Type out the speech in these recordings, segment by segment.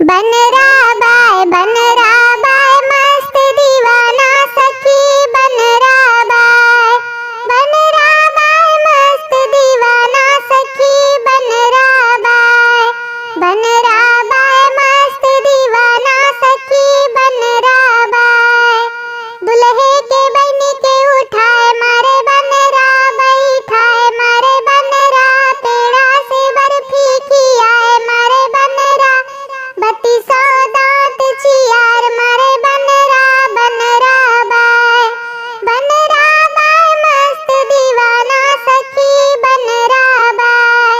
बनराबाई मस्त दीवाना सखी बनराबाई मस्त दीवाना सखी बनराबाई मस्त दीवाना सखी बनराबाई दुल्हे के बन के उठाए मारे बनराबाई ठाए मारे बनरा पेड़ा से बर्फी खियाए मारे बनरा बत्ती सौ दांत चियार मारे बनराबाई मस्त दीवाना सखी बनराबाई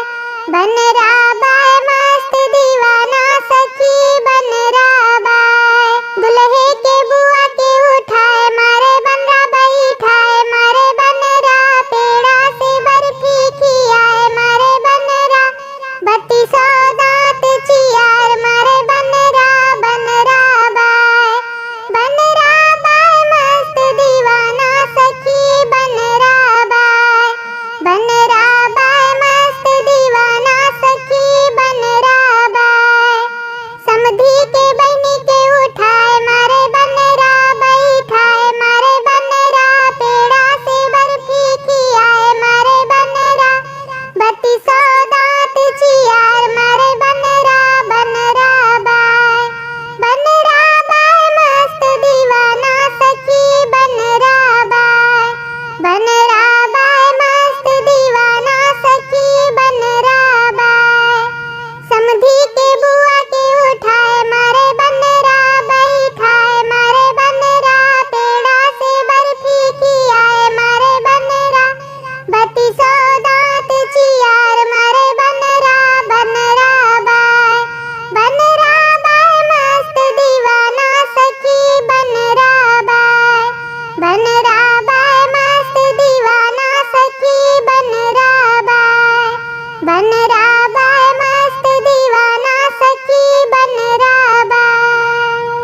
मस्त दीवाना सखी बनराबाई दुल्हे के बुआ के उठाए मारे बनराबाई ठाए मारे बनरा पेड़ा से बर्फी खियाए मारे बनरा बत्ती सौ दांत चियार मारे बनराबाई मस्त दीवाना सखी बनराबाई मस्त दीवाना सखी बनराबाई समधी के बन के उठाए मारे बनराबाई ठाए मारे बनरा पेड़ा से बर्फी खियाए मारे बनरा बत्ती सौ दांत चियार मारे बनराबाई मस्त दीवाना सखी बनराबाई मस्त दीवाना सखी बनराबाई समधी के बुआ के उठाए मारे बनराबाई ठाए मारे बनरा पेड़ा से बर्फी खियाए मारे बनरा बत्ती सौ दांत चियार मारे बनराबाई मस्त दीवाना सखी बनराबाई मस्त दीवाना सखी बनराबाई